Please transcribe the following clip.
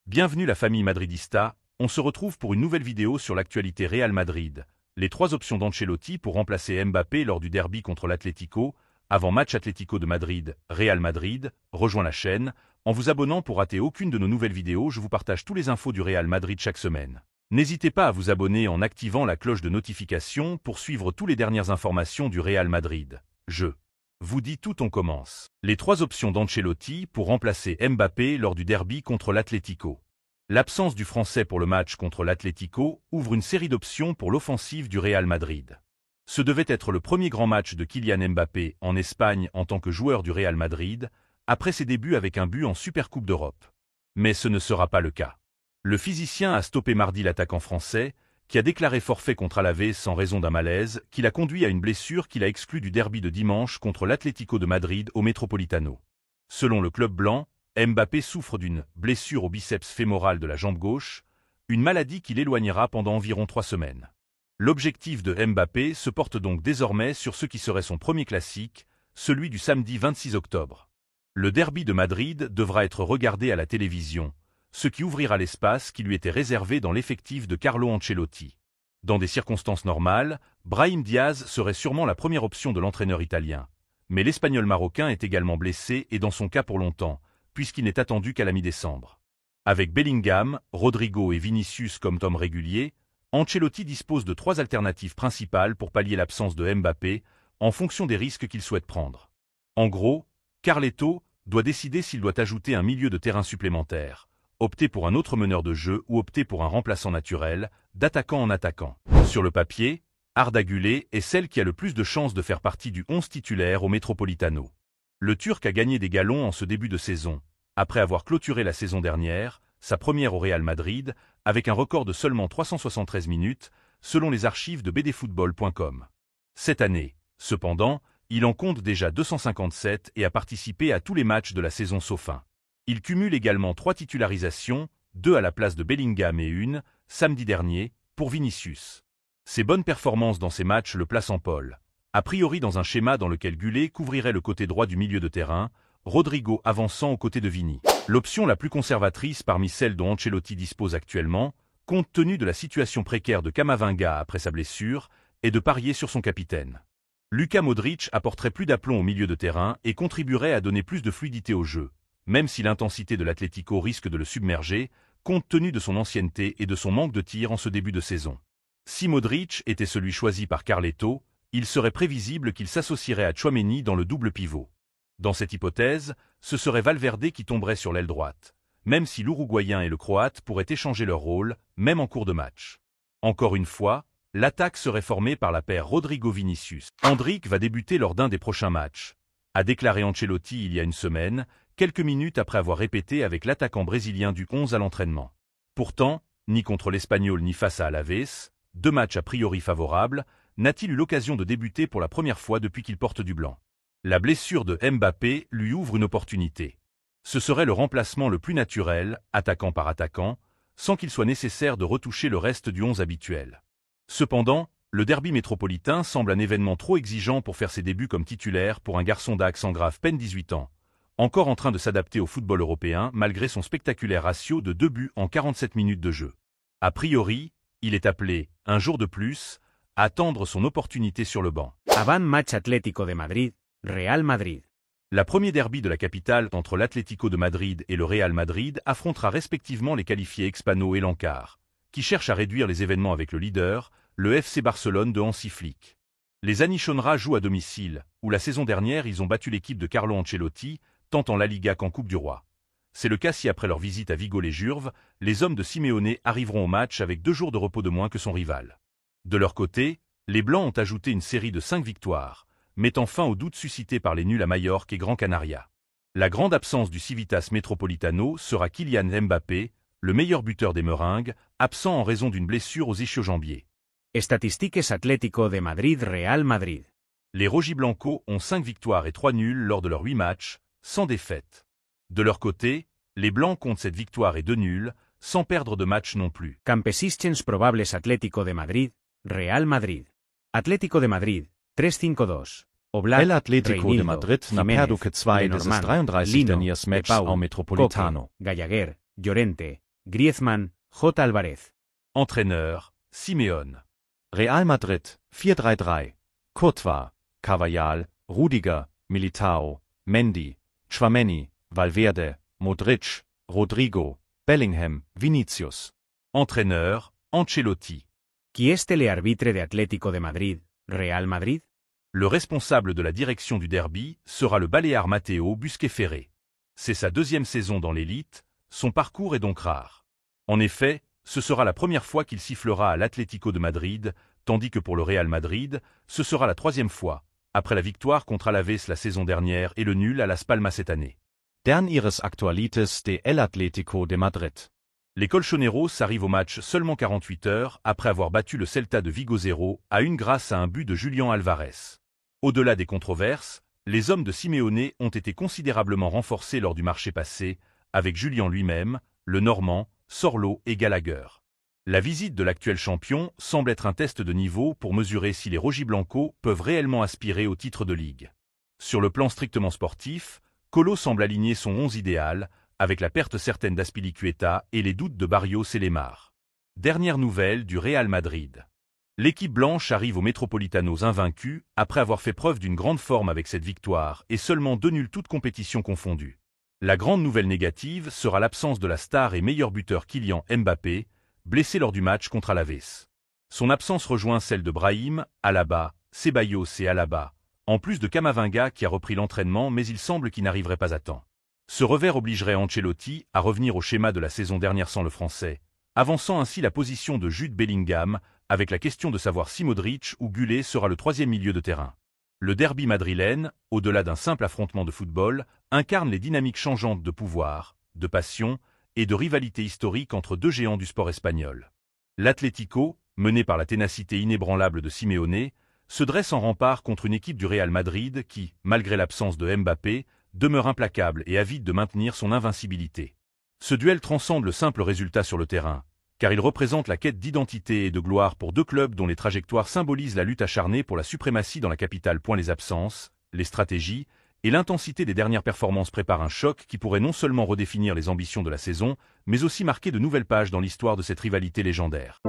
Bienvenue la famille madridista, on se retrouve pour une nouvelle vidéo sur l'actualité Real Madrid. Les trois options d'Ancelotti pour remplacer Mbappé lors du derby contre l'Atlético, avant match Atlético de Madrid, Real Madrid, rejoins la chaîne. En vous abonnant pour rater aucune de nos nouvelles vidéos, je vous partage tous les infos du Real Madrid chaque semaine. N'hésitez pas à vous abonner en activant la cloche de notification pour suivre toutes les dernières informations du Real Madrid. Je vous dis tout, on commence. Les trois options d'Ancelotti pour remplacer Mbappé lors du derby contre l'Atlético. L'absence du Français pour le match contre l'Atlético ouvre une série d'options pour l'offensive du Real Madrid. Ce devait être le premier grand match de Kylian Mbappé en Espagne en tant que joueur du Real Madrid, après ses débuts avec un but en Supercoupe d'Europe. Mais ce ne sera pas le cas. Le physicien a stoppé mardi l'attaquant français, qui a déclaré forfait contre Alavés en raison d'un malaise qui l'a conduit à une blessure qui l'a exclu du derby de dimanche contre l'Atlético de Madrid au Metropolitano. Selon le club blanc, Mbappé souffre d'une blessure au biceps fémoral de la jambe gauche, une maladie qui l'éloignera pendant environ 3 semaines. L'objectif de Mbappé se porte donc désormais sur ce qui serait son premier classique, celui du samedi 26 octobre. Le derby de Madrid devra être regardé à la télévision, ce qui ouvrira l'espace qui lui était réservé dans l'effectif de Carlo Ancelotti. Dans des circonstances normales, Brahim Diaz serait sûrement la première option de l'entraîneur italien. Mais l'Espagnol marocain est également blessé et dans son cas pour longtemps, puisqu'il n'est attendu qu'à la mi-décembre. Avec Bellingham, Rodrigo et Vinicius comme hommes réguliers, Ancelotti dispose de 3 alternatives principales pour pallier l'absence de Mbappé, en fonction des risques qu'il souhaite prendre. En gros, Carleto doit décider s'il doit ajouter un milieu de terrain supplémentaire, opter pour un autre meneur de jeu ou opter pour un remplaçant naturel, d'attaquant en attaquant. Sur le papier, Arda Güler est celle qui a le plus de chances de faire partie du 11 titulaire au Metropolitano. Le Turc a gagné des galons en ce début de saison, après avoir clôturé la saison dernière, sa première au Real Madrid, avec un record de seulement 373 minutes, selon les archives de bdfootball.com. Cette année, cependant, il en compte déjà 257 et a participé à tous les matchs de la saison sauf un. Il cumule également 3 titularisations, 2 à la place de Bellingham et 1, samedi dernier, pour Vinicius. Ses bonnes performances dans ces matchs le placent en pole, a priori dans un schéma dans lequel Güler couvrirait le côté droit du milieu de terrain, Rodrigo avançant aux côtés de Vini. L'option la plus conservatrice parmi celles dont Ancelotti dispose actuellement, compte tenu de la situation précaire de Camavinga après sa blessure, est de parier sur son capitaine. Luka Modric apporterait plus d'aplomb au milieu de terrain et contribuerait à donner plus de fluidité au jeu, même si l'intensité de l'Atlético risque de le submerger, compte tenu de son ancienneté et de son manque de tir en ce début de saison. Si Modric était celui choisi par Carleto, il serait prévisible qu'il s'associerait à Tchouaméni dans le double pivot. Dans cette hypothèse, ce serait Valverde qui tomberait sur l'aile droite, même si l'Uruguayen et le Croate pourraient échanger leur rôle, même en cours de match. Encore une fois, l'attaque serait formée par la paire Rodrigo-Vinicius. Endrick va débuter lors d'un des prochains matchs, a déclaré Ancelotti il y a une semaine, quelques minutes après avoir répété avec l'attaquant brésilien du 11 à l'entraînement. Pourtant, ni contre l'Espagnol ni face à Alavés, 2 matchs a priori favorables, n'a-t-il eu l'occasion de débuter pour la première fois depuis qu'il porte du blanc. La blessure de Mbappé lui ouvre une opportunité. Ce serait le remplacement le plus naturel, attaquant par attaquant, sans qu'il soit nécessaire de retoucher le reste du 11 habituel. Cependant, le derby métropolitain semble un événement trop exigeant pour faire ses débuts comme titulaire pour un garçon d'Aix en grave peine 18 ans, encore en train de s'adapter au football européen malgré son spectaculaire ratio de 2 buts en 47 minutes de jeu. A priori, il est appelé, un jour de plus, à attendre son opportunité sur le banc. Avant match Atlético de Madrid, Real Madrid. La première derby de la capitale entre l'Atlético de Madrid et le Real Madrid affrontera respectivement les qualifiés Expano et Lancar, qui cherchent à réduire les événements avec le leader, le FC Barcelone de Hansi Flick. Les Anichonra jouent à domicile, où la saison dernière ils ont battu l'équipe de Carlo Ancelotti, tant en La Liga qu'en Coupe du Roi. C'est le cas si après leur visite à Vigo-les-Jurves, les hommes de Simeone arriveront au match avec 2 jours de repos de moins que son rival. De leur côté, les Blancs ont ajouté une série de 5 victoires, mettant fin aux doutes suscités par les nuls à Majorque et Gran Canaria. La grande absence du Civitas Metropolitano sera Kylian Mbappé, le meilleur buteur des Meringues, absent en raison d'une blessure aux ischio-jambiers. Statistiques Atlético de Madrid Real Madrid. Les Rojiblancos ont 5 victoires et 3 nuls lors de leurs 8 matchs, sans défaite. De leur côté, les Blancs comptent 7 victoires et 2 nuls, sans perdre de match non plus. Campesischens probables Atlético de Madrid, Real Madrid. Atlético de Madrid, 3-5-2. El Atlético de Madrid na perdu que 2 desses 33 derniers matchs ao Metropolitano. Gallagher, Llorente, Griezmann, J. Álvarez. Entraîneur, Simeone. Real Madrid, 4-3-3. Courtois, Carvajal, Rudiger, Militao, Mendy, Tchouaméni, Valverde, Modric, Rodrigo, Bellingham, Vinicius. Entraîneur, Ancelotti. Qui est le arbitre de Atlético de Madrid, Real Madrid? Le responsable de la direction du derby sera le Baléare Matteo Busquets-Ferré. C'est sa deuxième saison dans l'élite, son parcours est donc rare. En effet, ce sera la première fois qu'il sifflera à l'Atlético de Madrid, tandis que pour le Real Madrid, ce sera la troisième fois, après la victoire contre Alaves la saison dernière et le nul à Las Palmas cette année. Dern ihres Aktualites de El Atlético de Madrid. Les Colchoneros arrivent au match seulement 48 heures après avoir battu le Celta de Vigo 0-1 grâce à un but de Julián Álvarez. Au-delà des controverses, les hommes de Simeone ont été considérablement renforcés lors du marché passé, avec Julián lui-même, le Normand, Sorlo et Gallagher. La visite de l'actuel champion semble être un test de niveau pour mesurer si les rojiblancos peuvent réellement aspirer au titre de ligue. Sur le plan strictement sportif, Colo semble aligner son 11 idéal, avec la perte certaine d'Azpilicueta et les doutes de Barrios et Lemar. Dernière nouvelle du Real Madrid. L'équipe blanche arrive aux Metropolitanos invaincus après avoir fait preuve d'une grande forme avec cette victoire et seulement 2 nuls toutes compétitions confondues. La grande nouvelle négative sera l'absence de la star et meilleur buteur Kylian Mbappé, blessé lors du match contre Alaves. Son absence rejoint celle de Brahim, Alaba, Ceballos et Alaba, en plus de Camavinga qui a repris l'entraînement mais il semble qu'il n'arriverait pas à temps. Ce revers obligerait Ancelotti à revenir au schéma de la saison dernière sans le Français, avançant ainsi la position de Jude Bellingham, avec la question de savoir si Modric ou Gullet sera le troisième milieu de terrain. Le derby madrilène, au-delà d'un simple affrontement de football, incarne les dynamiques changeantes de pouvoir, de passion et de rivalité historique entre deux géants du sport espagnol. L'Atlético, mené par la ténacité inébranlable de Simeone, se dresse en rempart contre une équipe du Real Madrid qui, malgré l'absence de Mbappé, demeure implacable et avide de maintenir son invincibilité. Ce duel transcende le simple résultat sur le terrain, car il représente la quête d'identité et de gloire pour deux clubs dont les trajectoires symbolisent la lutte acharnée pour la suprématie dans la capitale. Les absences, les stratégies et l'intensité des dernières performances préparent un choc qui pourrait non seulement redéfinir les ambitions de la saison, mais aussi marquer de nouvelles pages dans l'histoire de cette rivalité légendaire.